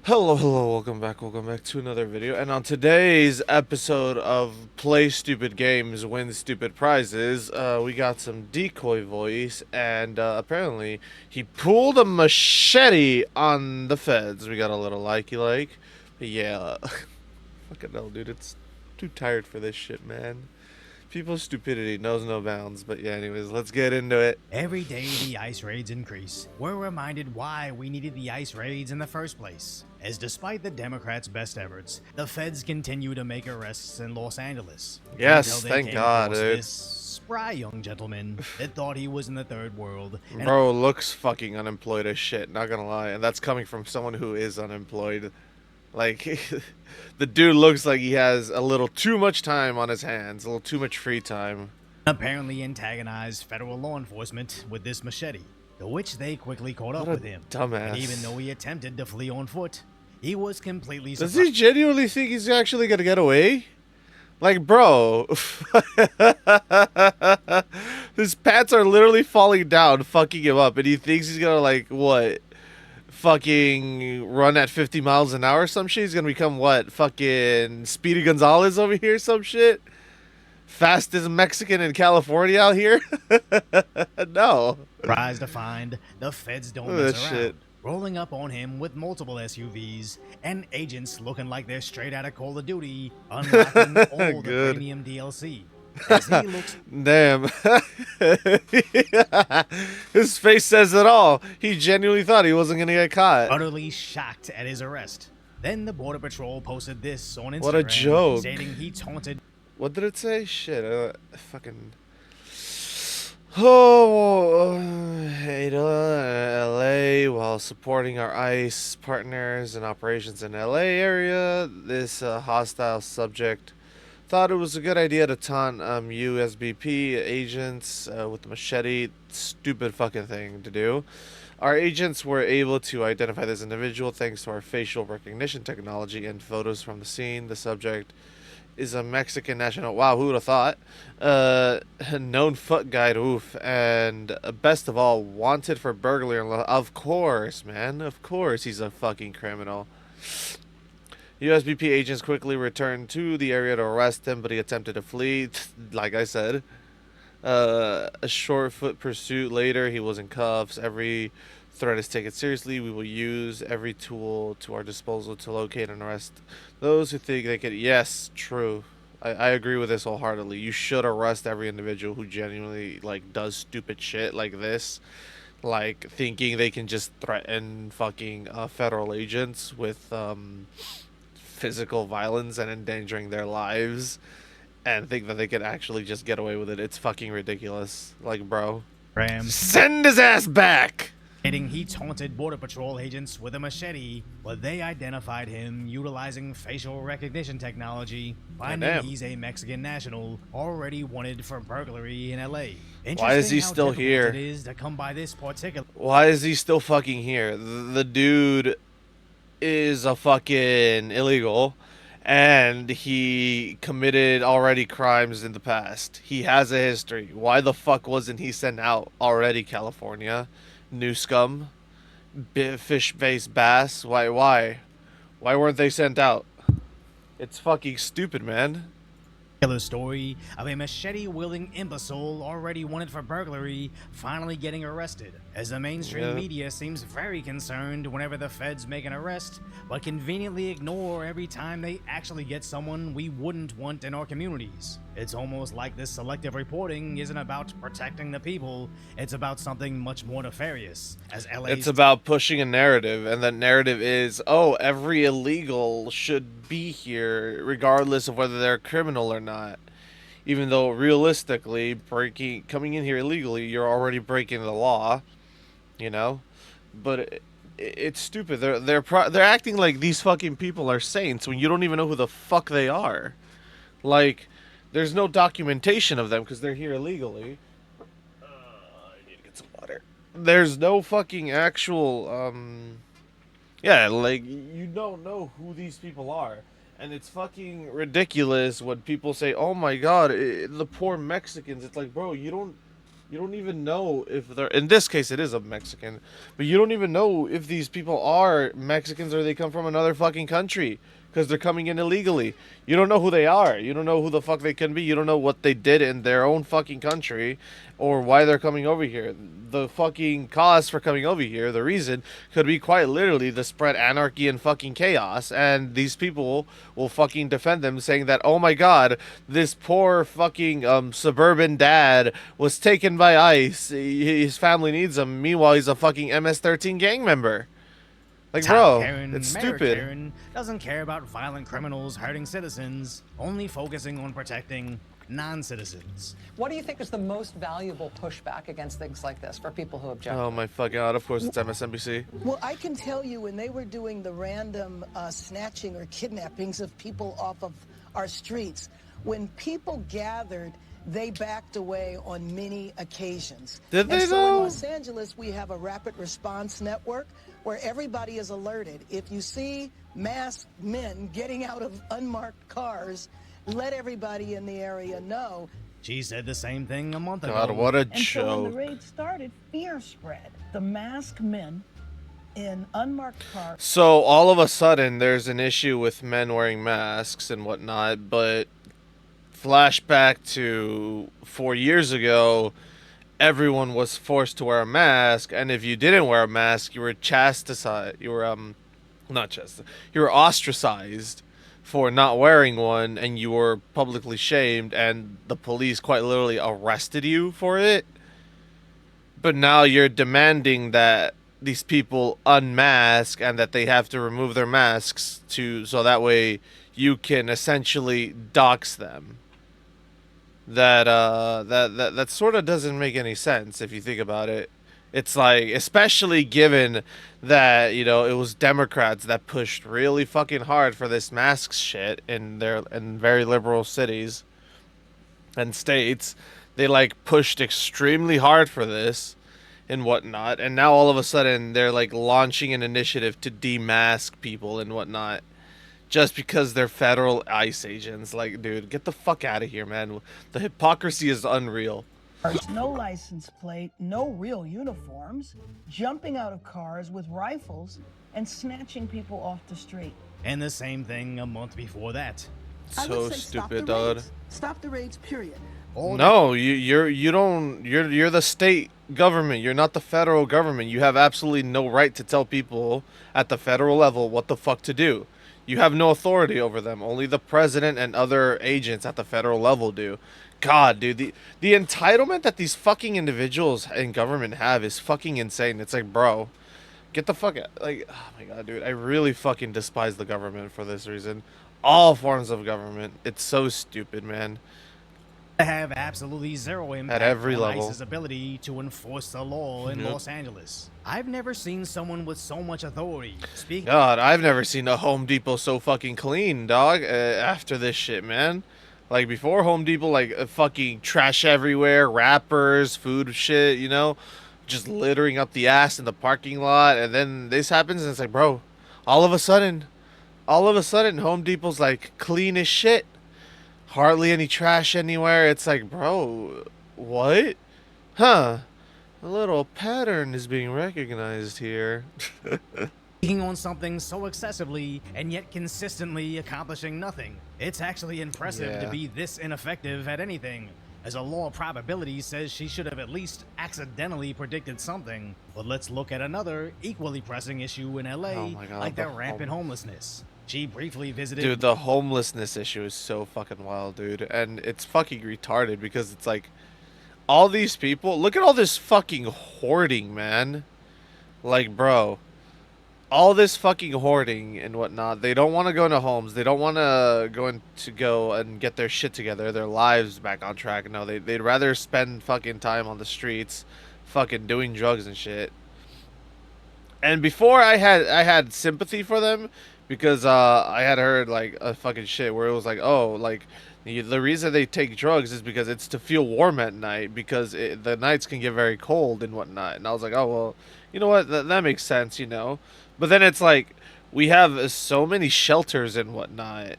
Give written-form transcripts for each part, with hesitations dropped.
Hello, welcome back to another video. And on today's episode of Play Stupid Games, Win Stupid Prizes, we got some decoy voice, and apparently he pulled a machete on the feds. We got a little likey like. But yeah, fucking hell, dude, it's too tired for this shit, man. People's stupidity knows no bounds. But yeah, anyways, let's get into it. Every day the ICE raids increase. We're reminded why we needed the ICE raids in the first place. As despite the Democrats' best efforts, the feds continue to make arrests in Los Angeles. Yes, thank God, dude. This spry young gentleman that thought he was in the third world. Bro looks fucking unemployed as shit, not gonna lie. And that's coming from someone who is unemployed. Like, the dude looks like he has a little too much time on his hands, a little too much free time. Apparently antagonized federal law enforcement with this machete, to which they quickly caught up with him. Dumbass. And even though he attempted to flee on foot, he was completely surprised. Does he genuinely think he's actually gonna get away? Like, bro, his pants are literally falling down, fucking him up, and he thinks he's gonna, like, what? Fucking run at 50 miles an hour or some shit? He's gonna become what? Fucking Speedy Gonzales over here, some shit? Fastest Mexican in California out here? No. Surprised to find the feds don't mess around. Shit. Rolling up on him with multiple SUVs and agents looking like they're straight out of Call of Duty, unlocking all the premium DLC. As he looks Damn. His face says it all. He genuinely thought he wasn't gonna get caught. Utterly shocked at his arrest. Then the Border Patrol posted this on Instagram. What a joke. Stating he taunted. What did it say? Shit, fucking... Oh, hey, LA, while supporting our ICE partners and operations in LA area, this hostile subject thought it was a good idea to taunt USBP agents with the machete. Stupid fucking thing to do. Our agents were able to identify this individual thanks to our facial recognition technology and photos from the scene. The subject is a Mexican national. Wow, who would have thought? Known foot guide, oof. And best of all, wanted for burglary. Of course, man. Of course he's a fucking criminal. USBP agents quickly returned to the area to arrest him, but he attempted to flee. Like I said. A short foot pursuit later, he was in cuffs. Every threat is taken seriously. We will use every tool to our disposal to locate and arrest those who think they could. Yes, true. I agree with this wholeheartedly. You should arrest every individual who genuinely, like, does stupid shit like this. Like, thinking they can just threaten fucking federal agents with physical violence and endangering their lives. And think that they could actually just get away with it. It's fucking ridiculous. Like, bro. Send his ass back! He taunted Border Patrol agents with a machete, but they identified him utilizing facial recognition technology, finding he's a Mexican national already wanted for burglary in LA. Why is he still here? It is to come by this particular. Why is he still fucking here? The dude is a fucking illegal, and he committed already crimes in the past. He has a history. Why the fuck wasn't he sent out already, California? New scum, fish-faced bass. Why weren't they sent out? It's fucking stupid, man. Story of a machete-wielding imbecile already wanted for burglary finally getting arrested, as the mainstream media seems very concerned whenever the feds make an arrest, but conveniently ignore every time they actually get someone we wouldn't want in our communities. It's almost like this selective reporting isn't about protecting the people, it's about something much more nefarious, as LA. It's about pushing a narrative, and that narrative is, oh, every illegal should be here regardless of whether they're a criminal or not. Even though realistically, coming in here illegally, you're already breaking the law, you know. But it's stupid. They're acting like these fucking people are saints when you don't even know who the fuck they are. Like, there's no documentation of them because they're here illegally. I need to get some water. There's no fucking actual yeah, like, you don't know who these people are. And it's fucking ridiculous when people say, oh my god, the poor Mexicans. It's like, bro, you don't You don't even know if they're, in this case it is a Mexican, but you don't even know if these people are Mexicans or they come from another fucking country because they're coming in illegally. You don't know who they are. You don't know who the fuck they can be. You don't know what they did in their own fucking country or why they're coming over here. The fucking cause for coming over here, the reason could be quite literally to spread anarchy and fucking chaos, and these people will fucking defend them saying that, oh my god, this poor fucking suburban dad was taken by ICE. His family needs him. Meanwhile, he's a fucking MS-13 gang member. Like, Top bro, it's Karen, Mayor stupid. Karen, doesn't care about violent criminals hurting citizens, only focusing on protecting non-citizens. What do you think is the most valuable pushback against things like this for people who object? Oh my fucking god, of course it's MSNBC. Well, I can tell you when they were doing the random snatching or kidnappings of people off of our streets, when people gathered, they backed away on many occasions. Did they and so though? in Los Angeles, we have a rapid response network where everybody is alerted. If you see masked men getting out of unmarked cars, let everybody in the area know. She said the same thing a month ago. God, what a And so when joke. the raid started, fear spread. The masked men in unmarked cars. So all of a sudden, there's an issue with men wearing masks and whatnot, but flashback to 4 years ago, everyone was forced to wear a mask, and if you didn't wear a mask, you were chastised. You were not chastised. You were ostracized for not wearing one, and you were publicly shamed, and the police quite literally arrested you for it. But now you're demanding that these people unmask and that they have to remove their masks so that way you can essentially dox them. That sort of doesn't make any sense if you think about it. It's like, especially given that, you know, it was Democrats that pushed really fucking hard for this masks shit in very liberal cities and states. They like pushed extremely hard for this and whatnot, and now all of a sudden they're like launching an initiative to demask people and whatnot just because they're federal ICE agents. Like, dude, get the fuck out of here, man. The hypocrisy is unreal. No license plate, no real uniforms, jumping out of cars with rifles and snatching people off the street. And the same thing a month before that. I So would say stupid, stop the dude. raids. Stop the raids, period. No, you're the state government. You're not the federal government. You have absolutely no right to tell people at the federal level what the fuck to do. You have no authority over them. Only the president and other agents at the federal level do. God, dude, the entitlement that these fucking individuals in government have is fucking insane. It's like, bro, get the fuck out. Like, oh my god, dude, I really fucking despise the government for this reason. All forms of government. It's so stupid, man. Have absolutely zero impact At every on level. ICE's ability to enforce the law in Yep. Los Angeles. I've never seen someone with so much authority speak. God, I've never seen a Home Depot so fucking clean, dog. After this shit, man. Like, before Home Depot, like, fucking trash everywhere, wrappers, food shit, you know, just littering up the ass in the parking lot, and then this happens, and it's like, bro, all of a sudden, Home Depot's, like, clean as shit. Hardly any trash anywhere. It's like, bro, what? Huh. A little pattern is being recognized here. Speaking on something so excessively and yet consistently accomplishing nothing. It's actually impressive to Yeah. be this ineffective at anything, as a law of probability says she should have at least accidentally predicted something. But let's look at another equally pressing issue in LA, Oh my God, like the the rampant homelessness. She briefly visited. Dude, the homelessness issue is so fucking wild, dude. And it's fucking retarded because it's like, all these people, look at all this fucking hoarding, man. Like, bro, all this fucking hoarding and whatnot. They don't want to go into homes. They don't want to go and get their shit together, their lives back on track. No, they'd rather spend fucking time on the streets, fucking doing drugs and shit. And before I had sympathy for them because I had heard like a fucking shit where it was like, oh, like the reason they take drugs is because it's to feel warm at night because the nights can get very cold and whatnot. And I was like, oh, well, you know what? That makes sense, you know. But then it's like we have so many shelters and whatnot,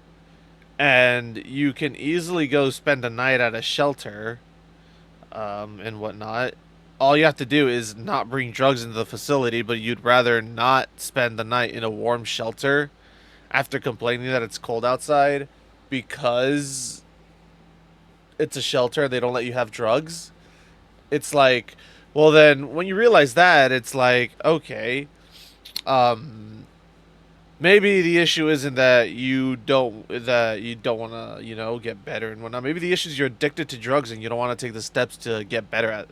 and you can easily go spend a night at a shelter and whatnot, all you have to do is not bring drugs into the facility, but you'd rather not spend the night in a warm shelter after complaining that it's cold outside because it's a shelter and they don't let you have drugs. It's like, well, then when you realize that, it's like, okay, maybe the issue isn't that you don't want to, you know, get better and whatnot. Maybe the issue is you're addicted to drugs and you don't want to take the steps to get better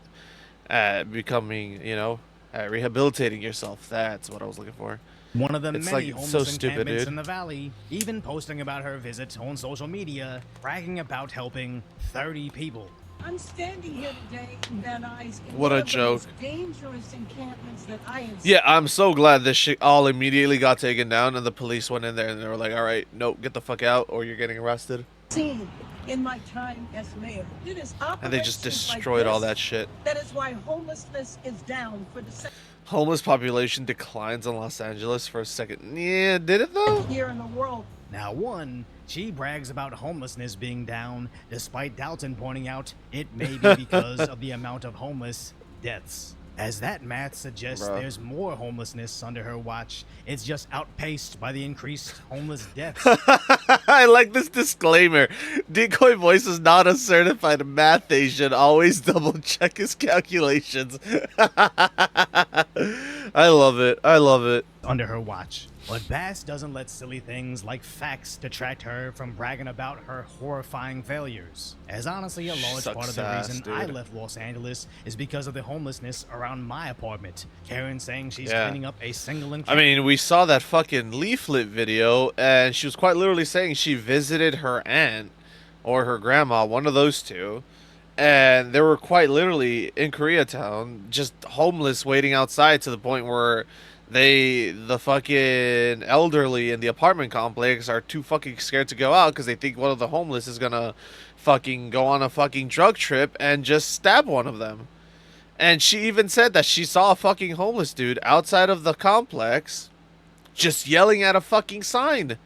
at becoming, you know, at rehabilitating yourself. That's what I was looking for. One of the It's many like so homeless stupid, encampments dude. in the valley, even posting about her visit on social media, bragging about helping 30 people. I'm standing here today in Van Nuys in What a one of the joke. most dangerous encampments that I have Yeah, I'm so glad this shit all immediately got taken down and the police went in there and they were like, all right, nope, get the fuck out or you're getting arrested. seen in my time as mayor. It is And they just operations like destroyed all this that shit. That is why homelessness is down for the Homeless population declines in Los Angeles for a second. Yeah, did it though? second year in a row. Now, one, she brags about homelessness being down, despite Dalton pointing out it may be because of the amount of homeless deaths. As that math suggests, Bruh. there's more homelessness under her watch. It's just outpaced by the increased homeless deaths. I like this disclaimer. Decoy Voice is not a certified math Asian. Always double check his calculations. I love it. I love it. Under her watch. But Bass doesn't let silly things like facts detract her from bragging about her horrifying failures. As honestly, a large Sucks part of the ass, reason dude. I left Los Angeles is because of the homelessness around my apartment. Karen saying she's Yeah. cleaning up a single I encampment. mean, we saw that fucking leaflet video, and she was quite literally saying she visited her aunt or her grandma, one of those two, and they were quite literally in Koreatown, just homeless, waiting outside to the point where the fucking elderly in the apartment complex are too fucking scared to go out because they think one of the homeless is gonna fucking go on a fucking drug trip and just stab one of them. And she even said that she saw a fucking homeless dude outside of the complex just yelling at a fucking sign.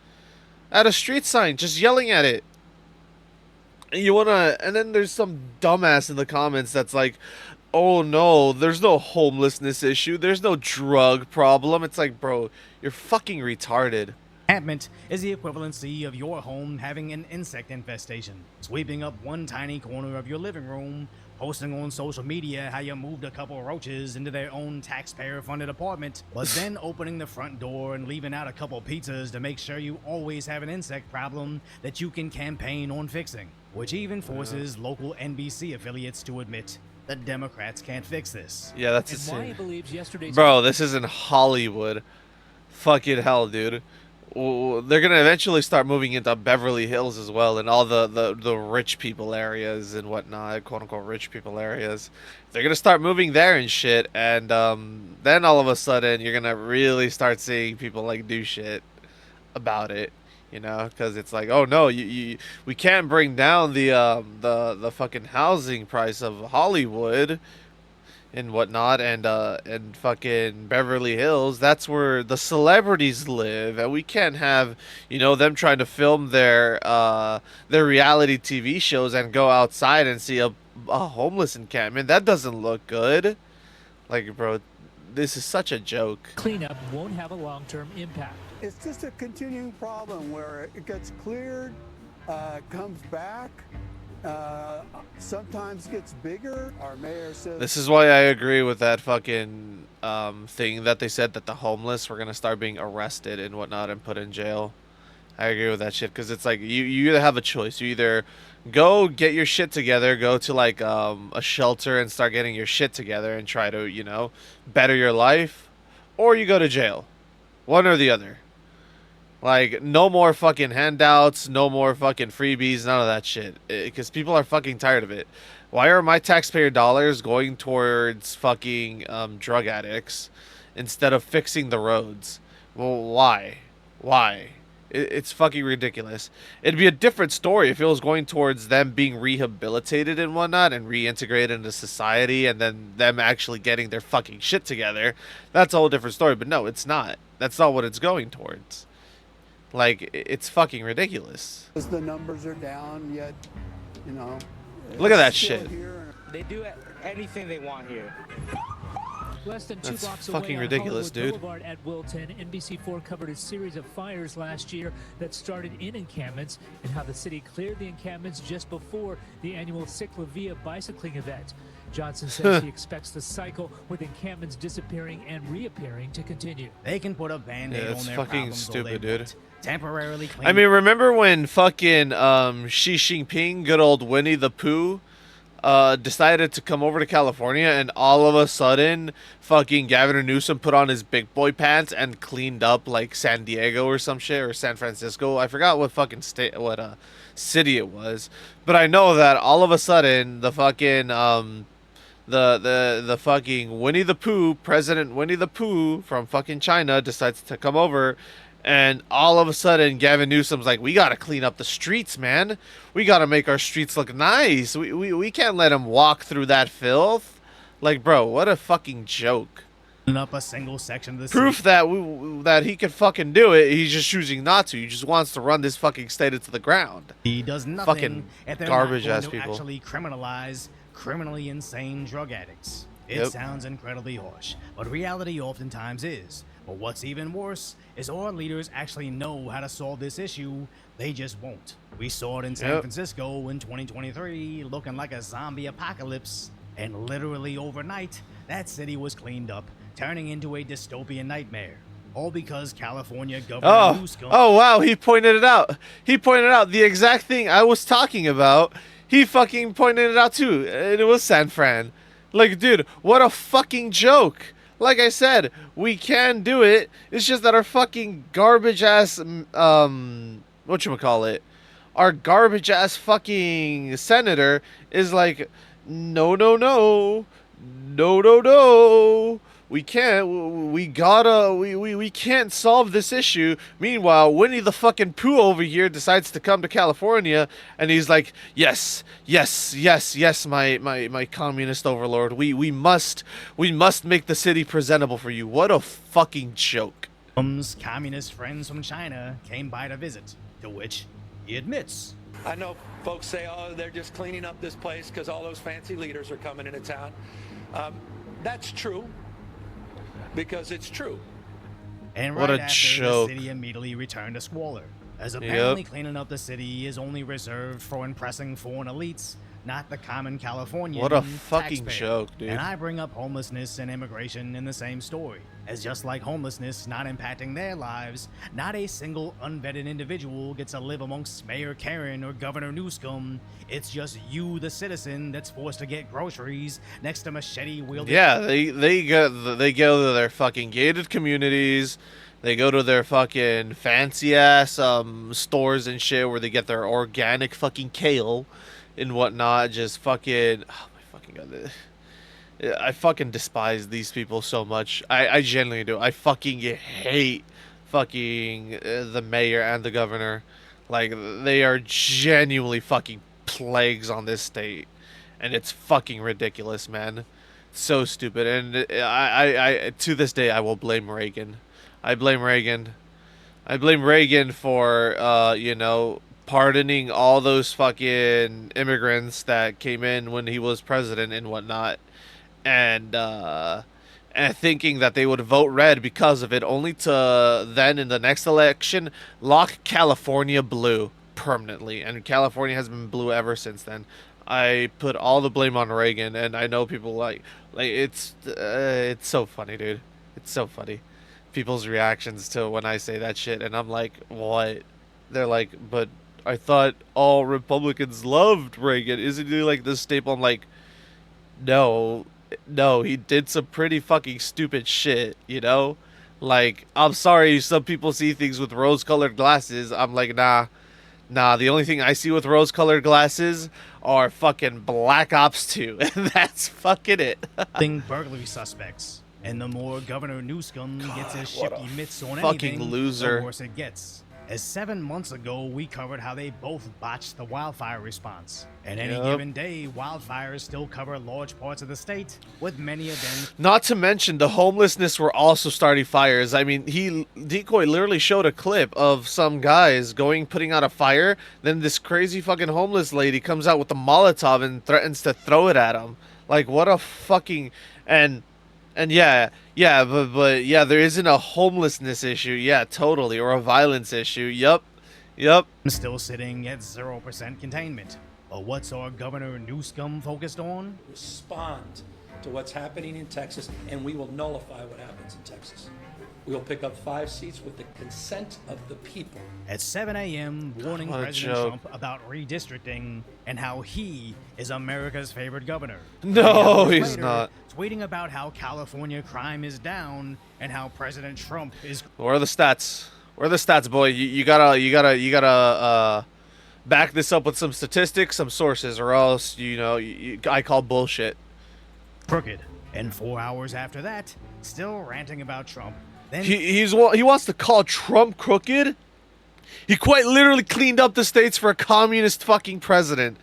At a street sign, just yelling at it. And then there's some dumbass in the comments that's like, oh no, there's no homelessness issue. There's no drug problem. It's like, bro, you're fucking retarded. Encampment is the equivalency of your home having an insect infestation, sweeping up one tiny corner of your living room, posting on social media how you moved a couple roaches into their own taxpayer-funded apartment, but then opening the front door and leaving out a couple pizzas to make sure you always have an insect problem that you can campaign on fixing, which even forces local NBC affiliates to admit the Democrats can't fix this. Yeah, that's And why he insane. believes yesterday's Bro, this is in Hollywood. Fucking hell, dude. They're gonna eventually start moving into Beverly Hills as well, and all the rich people areas and whatnot, quote unquote rich people areas. They're gonna start moving there and shit, and then all of a sudden you're gonna really start seeing people like do shit about it, you know, because it's like, oh no, we can't bring down the fucking housing price of Hollywood and whatnot, and fucking Beverly Hills. That's where the celebrities live, and we can't have, you know, them trying to film their reality TV shows and go outside and see a homeless encampment. That doesn't look good. Like, bro, this is such a joke. cleanup won't have a long-term impact. It's just a continuing problem where it gets cleared, comes back, sometimes gets bigger. Our mayor says This is why I agree with that fucking thing that they said that the homeless were gonna start being arrested and whatnot and put in jail. I agree with that shit because it's like you either have a choice. You either go get your shit together, go to like a shelter and start getting your shit together and try to, you know, better your life, or you go to jail. One or the other. Like, no more fucking handouts, no more fucking freebies, none of that shit. Because people are fucking tired of it. Why are my taxpayer dollars going towards fucking drug addicts instead of fixing the roads? Well, why? Why? It's fucking ridiculous. It'd be a different story if it was going towards them being rehabilitated and whatnot and reintegrated into society and then them actually getting their fucking shit together. That's a whole different story. But no, it's not. That's not what it's going towards. Like, it's fucking ridiculous. the numbers are down, yet, you know. Look at that it's still shit. here. They do anything they want here. Less than two That's blocks fucking away ridiculous, on dude. Hollywood Boulevard at Wilton, NBC4 covered a series of fires last year that started in encampments and how the city cleared the encampments just before the annual Ciclavia bicycling event. Johnson says he expects the cycle with encampments disappearing and reappearing to continue. They can put a band-aid on it's their fucking problems all stupid, they dude. want. Temporarily clean. I mean, remember when fucking Xi Jinping, good old Winnie the Pooh, decided to come over to California, and all of a sudden fucking Gavin Newsom put on his big boy pants and cleaned up like San Diego or some shit, or San Francisco. I forgot what fucking city it was, but I know that all of a sudden the fucking the fucking Winnie the Pooh, President Winnie the Pooh from fucking China, decides to come over. And all of a sudden, Gavin Newsom's like, we gotta clean up the streets, man. We gotta make our streets look nice. We can't let him walk through that filth. Like, bro, what a fucking joke. Up a single section of the Proof city. that he can fucking do it. He's just choosing not to. He just wants to run this fucking state into the ground. He does nothing Fucking if they're garbage not ass going to people. actually criminalize criminally insane drug addicts. It Yep. sounds incredibly harsh, but reality oftentimes is. But what's even worse is our leaders actually know how to solve this issue. They just won't. We saw it in San Yep. Francisco in 2023, looking like a zombie apocalypse. And literally overnight, that city was cleaned up, turning into a dystopian nightmare. All because California Governor Newsom... Oh, wow, he pointed it out. He pointed out the exact thing I was talking about. He fucking pointed it out too, and it was San Fran. Like, dude, what a fucking joke. Like I said, we can do it. It's just that our fucking garbage ass, whatchamacallit, our garbage ass fucking senator is like, no, no, no, no, no, no. We can't. We can't solve this issue. Meanwhile, Winnie the fucking Pooh over here decides to come to California, and he's like, yes, yes, yes, yes, my communist overlord. We must make the city presentable for you. What a fucking joke. Communist friends from China came by to visit, to which he admits. I know folks say, oh, they're just cleaning up this place because all those fancy leaders are coming into town. That's true. Because it's true. And What right a after, joke. the city immediately returned to squalor, as apparently cleaning up the city is only reserved for impressing foreign elites, not the common Californian What a fucking taxpayer. joke, dude. And I bring up homelessness and immigration in the same story, as just like homelessness not impacting their lives, not a single unvetted individual gets to live amongst Mayor Karen or Governor Newsom. It's just you, the citizen, that's forced to get groceries next to machete wielding. Yeah, they go to their fucking gated communities. They go to their fucking fancy ass stores and shit where they get their organic fucking kale and whatnot. Just fucking, oh my fucking god, I fucking despise these people so much. I genuinely do. I fucking hate fucking the mayor and the governor. Like, they are genuinely fucking plagues on this state, and it's fucking ridiculous, man. So stupid. And I to this day I will blame Reagan. I blame Reagan for pardoning all those fucking immigrants that came in when he was president and whatnot, and thinking that they would vote red because of it, only to then in the next election lock California blue permanently, and California has been blue ever since then. I put all the blame on Reagan, and I know people like it's so funny, dude. It's so funny. People's reactions to when I say that shit, and I'm like, what? They're like, but I thought all Republicans loved Reagan. Isn't he like the staple? I'm like, no, he did some pretty fucking stupid shit, you know? Like, I'm sorry, some people see things with rose-colored glasses. I'm like, nah, the only thing I see with rose-colored glasses are fucking Black Ops 2, and that's fucking it. Burglary suspects. And the more Governor Newsom gets his what shifty a mitts on fucking anything, loser. the worse it gets. as 7 months ago we covered how they both botched the wildfire response. And any Yep. given day, wildfires still cover large parts of the state, with many of them. Not to mention the homelessness were also starting fires. I mean, Decoy literally showed a clip of some guys putting out a fire. Then this crazy fucking homeless lady comes out with a Molotov and threatens to throw it at him. Like, what a fucking... And yeah, but yeah, there isn't a homelessness issue. Yeah, totally. Or a violence issue. Yup. Still sitting at 0% containment. But what's our Governor Newsom focused on? Respond to what's happening in Texas, and we will nullify what happens in Texas. We will pick up 5 seats with the consent of the people. At 7 a.m., warning What a President joke. Trump about redistricting and how he is America's favorite governor. No, 3 hours he's later, not. Tweeting about how California crime is down and how President Trump is... Where are the stats? Where are the stats, boy? You gotta back this up with some statistics, some sources, or else I call bullshit. crooked. And 4 hours after that, still ranting about Trump. Then He wants to call Trump crooked. He quite literally cleaned up the states for a communist fucking president,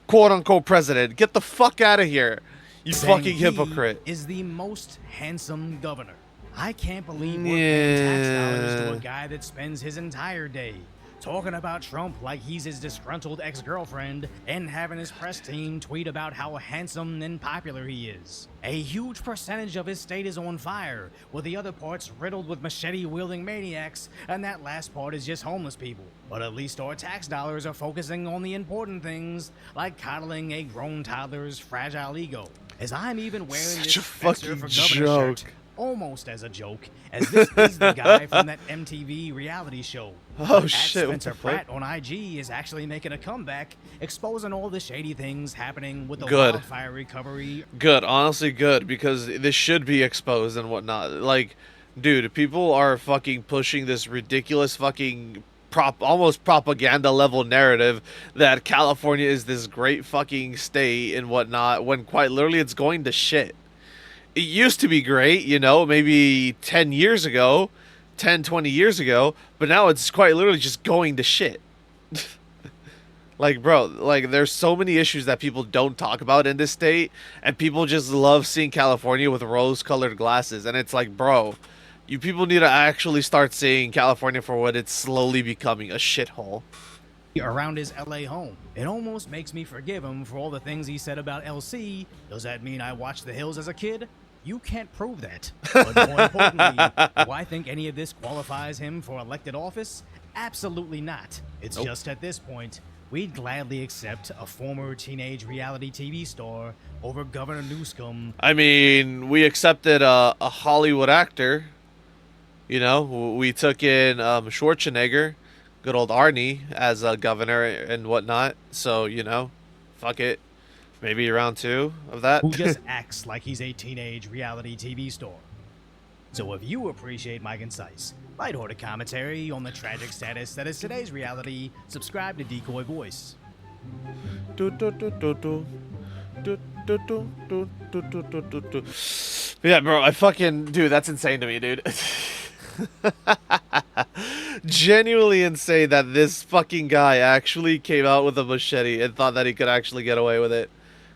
quote unquote president. Get the fuck out of here, you saying fucking he hypocrite. is the most handsome governor. I can't believe we're paying tax dollars to a Yeah. guy that spends his entire day talking about Trump like he's his disgruntled ex-girlfriend and having his press team tweet about how handsome and popular he is. A huge percentage of his state is on fire, with the other parts riddled with machete-wielding maniacs, and that last part is just homeless people. But at least our tax dollars are focusing on the important things, like coddling a grown toddler's fragile ego. As I'm even wearing Such this a Spencer fucking for Governor shirt, joke. almost as a joke, as this is the guy from that MTV reality show. Oh, At shit, what Spencer the fuck? Pratt on IG is actually making a comeback, exposing all the shady things happening with the Good. wildfire recovery. Good, honestly good, because this should be exposed and whatnot. Like, dude, people are fucking pushing this ridiculous fucking almost propaganda level narrative that California is this great fucking state and whatnot, when quite literally it's going to shit. It used to be great, maybe 10 years ago, 10, 20 years ago, but now it's quite literally just going to shit. Like, bro, like, there's so many issues that people don't talk about in this state, and people just love seeing California with rose-colored glasses, and it's like, bro, you people need to actually start seeing California for what it's slowly becoming, a shithole. Around his LA home. It almost makes me forgive him for all the things he said about LC. Does that mean I watched The Hills as a kid? You can't prove that. But more importantly, do I think any of this qualifies him for elected office? Absolutely not. It's just at this point, we'd gladly accept a former teenage reality TV star over Governor Newsom. I mean, we accepted a Hollywood actor. We took in Schwarzenegger, good old Arnie, as a governor and whatnot. So, fuck it. Maybe round 2 of that. Who just acts like he's a teenage reality TV star. So if you appreciate my concise, lighthearted commentary on the tragic status that is today's reality, subscribe to Decoy Voice. Yeah, bro, dude, that's insane to me, dude. Genuinely insane that this fucking guy actually came out with a machete and thought that he could actually get away with it.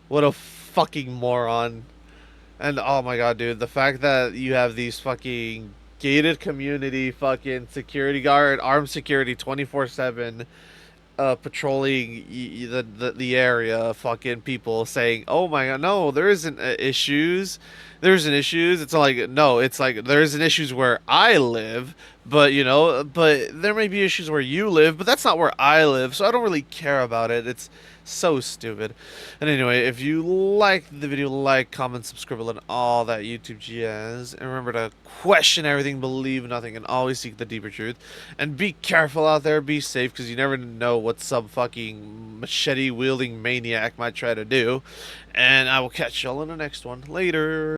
What a fucking moron. And oh my god, dude, the fact that you have these fucking gated community fucking security guard, armed security 24/7 patrolling the area, fucking people saying, oh my god, no, there isn't issues. There isn't issues. It's like, no, it's like there isn't issues where I live, but but there may be issues where you live, but that's not where I live, so I don't really care about it. It's so stupid. And anyway, if you liked the video, like, comment, subscribe, and all that YouTube jazz. And remember to question everything, believe nothing, and always seek the deeper truth. And be careful out there, be safe, because you never know what some fucking machete-wielding maniac might try to do. And I will catch y'all in the next one. Later.